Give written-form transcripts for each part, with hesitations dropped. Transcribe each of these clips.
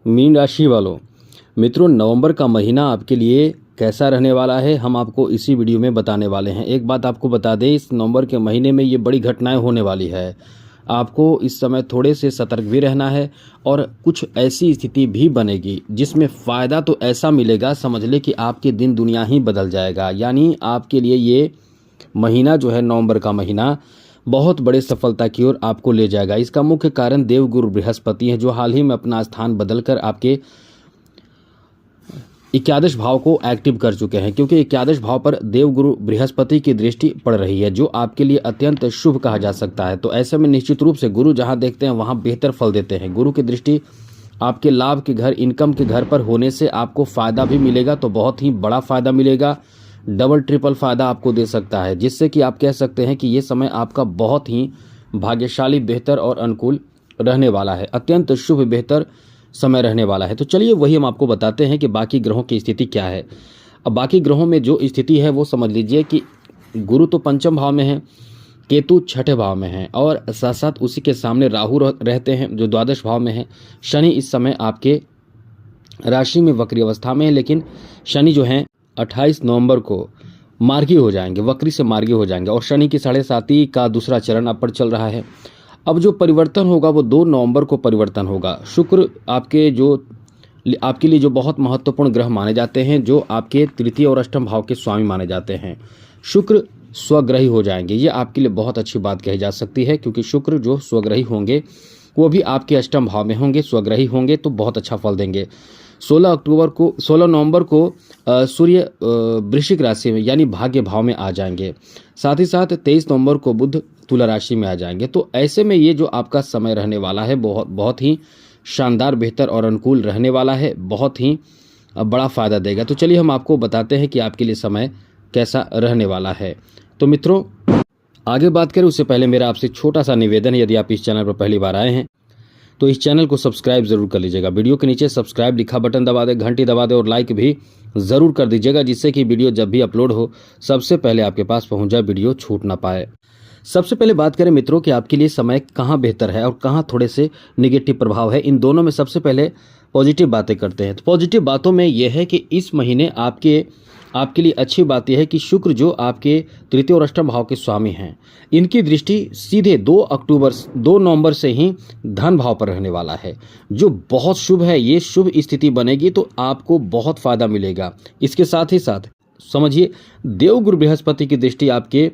Mean राशि वालों, मित्रों, नवंबर का महीना आपके लिए कैसा रहने वाला है हम आपको इसी वीडियो में बताने वाले हैं। एक बात आपको बता दें, इस नवंबर के महीने में ये बड़ी घटनाएं होने वाली है। आपको इस समय थोड़े से सतर्क भी रहना है और कुछ ऐसी स्थिति भी बनेगी जिसमें फ़ायदा तो ऐसा मिलेगा, समझ ले कि आपकी दिन दुनिया ही बदल जाएगा। यानी आपके लिए ये महीना जो है, नवंबर का महीना, बहुत बड़े सफलता की ओर आपको ले जाएगा। इसका मुख्य कारण देवगुरु बृहस्पति है, जो हाल ही में अपना स्थान बदलकर आपके एकादश भाव को एक्टिव कर चुके हैं, क्योंकि एकादश भाव पर देवगुरु बृहस्पति की दृष्टि पड़ रही है, जो आपके लिए अत्यंत शुभ कहा जा सकता है। तो ऐसे में निश्चित रूप से गुरु जहां देखते हैं वहां बेहतर फल देते हैं। गुरु की दृष्टि आपके लाभ के घर, इनकम के घर पर होने से आपको फायदा भी मिलेगा, तो बहुत ही बड़ा फायदा मिलेगा, डबल ट्रिपल फायदा आपको दे सकता है, जिससे कि आप कह सकते हैं कि ये समय आपका बहुत ही भाग्यशाली, बेहतर और अनुकूल रहने वाला है। अत्यंत शुभ बेहतर समय रहने वाला है। तो चलिए वही हम आपको बताते हैं कि बाकी ग्रहों की स्थिति क्या है। अब बाकी ग्रहों में जो स्थिति है वो समझ लीजिए कि गुरु तो पंचम भाव में है, केतु छठे भाव में है और साथ साथ उसी के सामने राहु रहते हैं जो द्वादश भाव में है। शनि इस समय आपके राशि में वक्री अवस्था में है, लेकिन शनि जो है 28 नवंबर को मार्गी हो जाएंगे, वक्री से मार्गी हो जाएंगे और शनि की 7.5 का दूसरा चरण अब पर चल रहा है। अब जो परिवर्तन होगा वो 2 नवंबर को परिवर्तन होगा। शुक्र आपके लिए जो बहुत महत्वपूर्ण ग्रह माने जाते हैं, जो आपके तृतीय और अष्टम भाव के स्वामी माने जाते हैं, शुक्र स्वग्रही हो जाएंगे। ये आपके लिए बहुत अच्छी बात कही जा सकती है, क्योंकि शुक्र जो स्वग्रही होंगे वो भी आपके अष्टम भाव में होंगे, स्वग्रही होंगे तो बहुत अच्छा फल देंगे। 16 नवंबर को सूर्य वृश्चिक राशि में यानी भाग्य भाव में आ जाएंगे। साथ ही साथ 23 नवंबर को बुध तुला राशि में आ जाएंगे। तो ऐसे में ये जो आपका समय रहने वाला है बहुत ही शानदार, बेहतर और अनुकूल रहने वाला है, बहुत ही बड़ा फायदा देगा। तो चलिए हम आपको बताते हैं कि आपके लिए समय कैसा रहने वाला है। तो मित्रों, आगे बात करें उससे पहले मेरा आपसे छोटा सा निवेदन है, यदि आप इस चैनल पर पहली बार आए हैं तो इस चैनल को सब्सक्राइब जरूर कर लीजिएगा। वीडियो के नीचे सब्सक्राइब लिखा बटन दबा दें, घंटी दबा दें और लाइक भी ज़रूर कर दीजिएगा, जिससे कि वीडियो जब भी अपलोड हो सबसे पहले आपके पास पहुंच जाए, वीडियो छूट ना पाए। सबसे पहले बात करें मित्रों कि आपके लिए समय कहाँ बेहतर है और कहाँ थोड़े से निगेटिव प्रभाव है। इन दोनों में सबसे पहले पॉजिटिव बातें करते हैं। तो पॉजिटिव बातों में यह है कि इस महीने आपके लिए अच्छी बात यह है कि शुक्र जो आपके तृतीय और अष्टम भाव के स्वामी हैं, इनकी दृष्टि सीधे 2 नवंबर से ही धन भाव पर रहने वाला है, जो बहुत शुभ है। ये शुभ स्थिति बनेगी तो आपको बहुत फायदा मिलेगा। इसके साथ ही साथ समझिए, देवगुरु बृहस्पति की दृष्टि आपके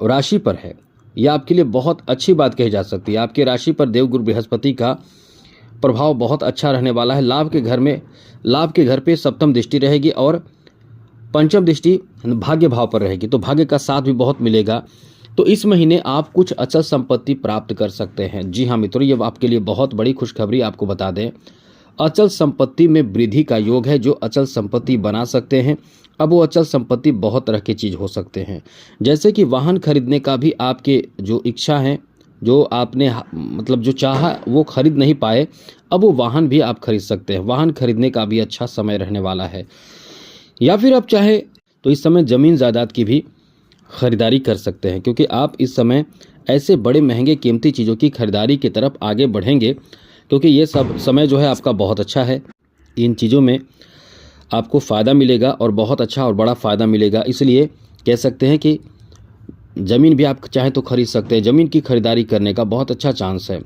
राशि पर है। यह आपके लिए बहुत अच्छी बात कही जा सकती है। आपके राशि पर देवगुरु बृहस्पति का प्रभाव बहुत अच्छा रहने वाला है। लाभ के घर पे सप्तम दृष्टि रहेगी और पंचम दृष्टि भाग्य भाव पर रहेगी, तो भाग्य का साथ भी बहुत मिलेगा। तो इस महीने आप कुछ अचल संपत्ति प्राप्त कर सकते हैं। जी हाँ मित्रों, ये आपके लिए बहुत बड़ी खुशखबरी आपको बता दें। अचल संपत्ति में वृद्धि का योग है, जो अचल संपत्ति बना सकते हैं। अब वो अचल संपत्ति बहुत तरह की चीज़ हो सकते हैं, जैसे कि वाहन खरीदने का भी आपके जो इच्छा है, जो आपने मतलब जो चाहा वो खरीद नहीं पाए, अब वो वाहन भी आप खरीद सकते हैं। वाहन खरीदने का भी अच्छा समय रहने वाला है। या फिर आप चाहे तो इस समय ज़मीन जायदाद की भी खरीदारी कर सकते हैं, क्योंकि आप इस समय ऐसे बड़े महंगे कीमती चीज़ों की खरीदारी की तरफ आगे बढ़ेंगे, क्योंकि ये सब समय जो है आपका बहुत अच्छा है। इन चीज़ों में आपको फ़ायदा मिलेगा और बहुत अच्छा और बड़ा फ़ायदा मिलेगा। इसलिए कह सकते हैं कि ज़मीन भी आप चाहें तो खरीद सकते हैं। ज़मीन की खरीदारी करने का बहुत अच्छा चांस है।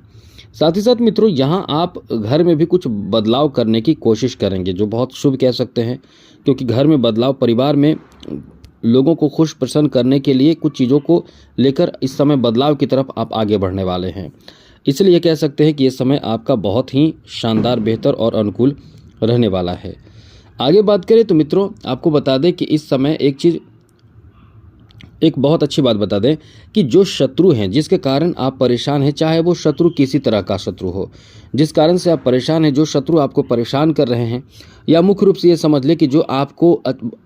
साथ ही साथ मित्रों, यहाँ आप घर में भी कुछ बदलाव करने की कोशिश करेंगे, जो बहुत शुभ कह सकते हैं, क्योंकि घर में बदलाव, परिवार में लोगों को खुश प्रसन्न करने के लिए कुछ चीज़ों को लेकर इस समय बदलाव की तरफ आप आगे बढ़ने वाले हैं। इसलिए कह सकते हैं कि ये समय आपका बहुत ही शानदार, बेहतर और अनुकूल रहने वाला है। आगे बात करें तो मित्रों, आपको बता दें कि इस समय एक बहुत अच्छी बात बता दें कि जो शत्रु हैं, जिसके कारण आप परेशान हैं, चाहे वो शत्रु किसी तरह का शत्रु हो, जिस कारण से आप परेशान हैं, जो शत्रु आपको परेशान कर रहे हैं, या मुख्य रूप से ये समझ लें कि जो आपको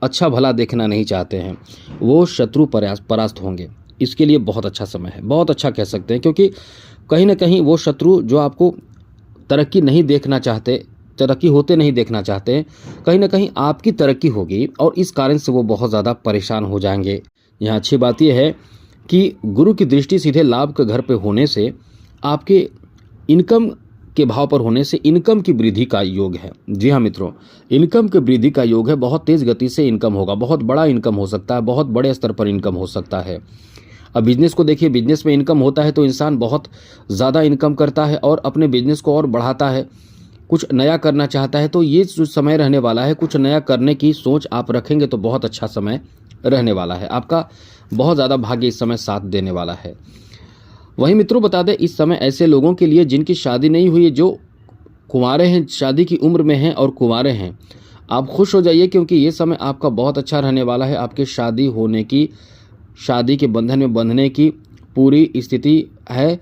अच्छा भला देखना नहीं चाहते हैं, वो शत्रु परास्त होंगे। इसके लिए बहुत अच्छा समय है, बहुत अच्छा कह सकते हैं, क्योंकि कहीं ना कहीं वो शत्रु जो आपको तरक्की होते नहीं देखना चाहते, कहीं ना कहीं आपकी तरक्की होगी और इस कारण से वो बहुत ज़्यादा परेशान हो जाएंगे। यहाँ अच्छी बात यह है कि गुरु की दृष्टि सीधे लाभ के घर पे होने से आपके इनकम के भाव पर होने से इनकम की वृद्धि का योग है। जी हाँ मित्रों, इनकम की वृद्धि का योग है। बहुत तेज गति से इनकम होगा, बहुत बड़ा इनकम हो सकता है, बहुत बड़े स्तर पर इनकम हो सकता है। अब बिजनेस को देखिए, बिजनेस में इनकम होता है तो इंसान बहुत ज़्यादा इनकम करता है और अपने बिजनेस को और बढ़ाता है, कुछ नया करना चाहता है। तो ये जो समय रहने वाला है, कुछ नया करने की सोच आप रखेंगे तो बहुत अच्छा समय रहने वाला है। आपका बहुत ज़्यादा भाग्य इस समय साथ देने वाला है। वहीं मित्रों बता दें, इस समय ऐसे लोगों के लिए जिनकी शादी नहीं हुई है, जो कुंवारे हैं, शादी की उम्र में हैं और कुंवारे हैं, आप खुश हो जाइए क्योंकि ये समय आपका बहुत अच्छा रहने वाला है। आपके शादी होने की, शादी के बंधन में बंधने की पूरी स्थिति है।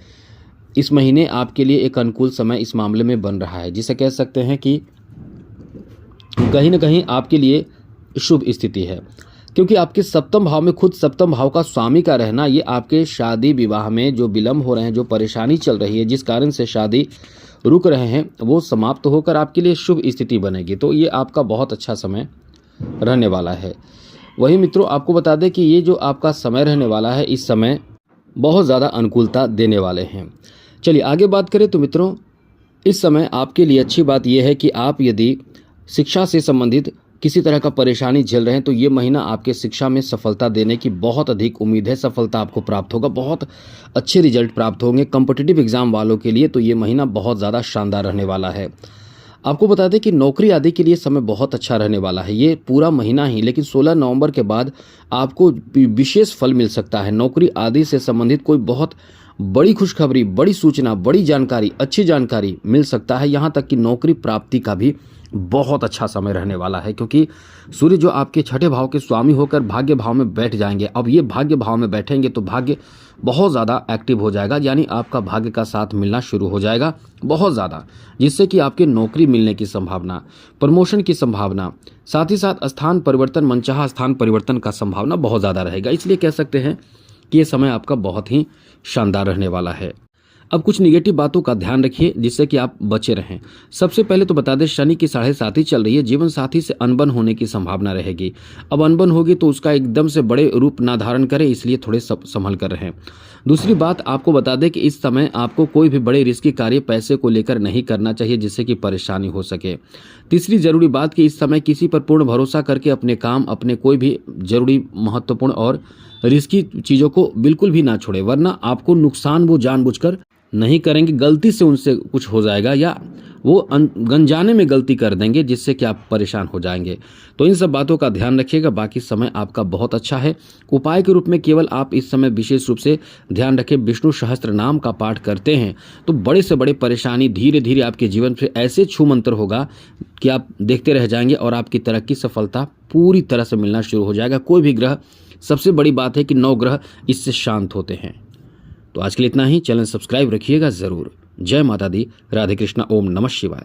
इस महीने आपके लिए एक अनुकूल समय इस मामले में बन रहा है, जिसे कह सकते हैं कि कहीं ना कहीं आपके लिए शुभ स्थिति है, क्योंकि आपके सप्तम भाव में, खुद सप्तम भाव का स्वामी का रहना, ये आपके शादी विवाह में जो विलंब हो रहे हैं, जो परेशानी चल रही है, जिस कारण से शादी रुक रहे हैं, वो समाप्त होकर आपके लिए शुभ स्थिति बनेगी। तो ये आपका बहुत अच्छा समय रहने वाला है। वहीं मित्रों आपको बता दें कि ये जो आपका समय रहने वाला है, इस समय बहुत ज़्यादा अनुकूलता देने वाले हैं। चलिए आगे बात करें तो मित्रों, इस समय आपके लिए अच्छी बात यह है कि आप यदि शिक्षा से संबंधित किसी तरह का परेशानी झेल रहे हैं तो ये महीना आपके शिक्षा में सफलता देने की बहुत अधिक उम्मीद है। सफलता आपको प्राप्त होगा, बहुत अच्छे रिजल्ट प्राप्त होंगे कॉम्पिटिटिव एग्जाम वालों के लिए। तो ये महीना बहुत ज़्यादा शानदार रहने वाला है। आपको बता दें कि नौकरी आदि के लिए समय बहुत अच्छा रहने वाला है, ये पूरा महीना ही। लेकिन 16 नवंबर के बाद आपको विशेष फल मिल सकता है। नौकरी आदि से संबंधित कोई बहुत बड़ी खुशखबरी, बड़ी सूचना, बड़ी जानकारी, अच्छी जानकारी मिल सकता है। यहाँ तक कि नौकरी प्राप्ति का भी बहुत अच्छा समय रहने वाला है, क्योंकि सूर्य जो आपके छठे भाव के स्वामी होकर भाग्य भाव में बैठ जाएंगे। अब ये भाग्य भाव में बैठेंगे तो भाग्य बहुत ज़्यादा एक्टिव हो जाएगा, यानी आपका भाग्य का साथ मिलना शुरू हो जाएगा बहुत ज़्यादा, जिससे कि आपके नौकरी मिलने की संभावना, प्रमोशन की संभावना, साथ ही साथ स्थान परिवर्तन, मनचाहा स्थान परिवर्तन का संभावना बहुत ज़्यादा रहेगा। इसलिए कह सकते हैं कि ये समय आपका बहुत ही शानदार रहने वाला है। अब कुछ निगेटिव बातों का ध्यान रखिए जिससे कि आप बचे रहें। सबसे पहले तो बता दें, शनि की 7.5 चल रही है, जीवन साथी से अनबन होने की संभावना रहेगी। अब अनबन होगी तो उसका एकदम से बड़े रूप ना धारण करें, इसलिए थोड़े संभल कर रहें। दूसरी बात आपको बता दें कि इस समय आपको कोई भी बड़े रिस्की कार्य पैसे को लेकर नहीं करना चाहिए, जिससे कि परेशानी हो सके। तीसरी जरूरी बात कि इस समय किसी पर पूर्ण भरोसा करके अपने काम, अपने कोई भी जरूरी, महत्वपूर्ण और रिस्की चीज़ों को बिल्कुल भी ना छोड़े, वरना आपको नुकसान वो जानबूझकर नहीं करेंगे, गलती से उनसे कुछ हो जाएगा या वो अनजाने में गलती कर देंगे, जिससे कि आप परेशान हो जाएंगे। तो इन सब बातों का ध्यान रखिएगा। बाकी समय आपका बहुत अच्छा है। उपाय के रूप में केवल आप इस समय विशेष रूप से ध्यान रखें, विष्णु सहस्त्र नाम का पाठ करते हैं तो बड़े से बड़े परेशानी धीरे धीरे आपके जीवन से ऐसे छू मंत्र होगा कि आप देखते रह जाएंगे और आपकी तरक्की, सफलता पूरी तरह से मिलना शुरू हो जाएगा। कोई भी ग्रह, सबसे बड़ी बात है कि 9 ग्रह इससे शांत होते हैं। तो आज के लिए इतना ही। चैनल सब्सक्राइब रखिएगा जरूर। जय माता दी, राधे कृष्णा, ओम नमः शिवाय।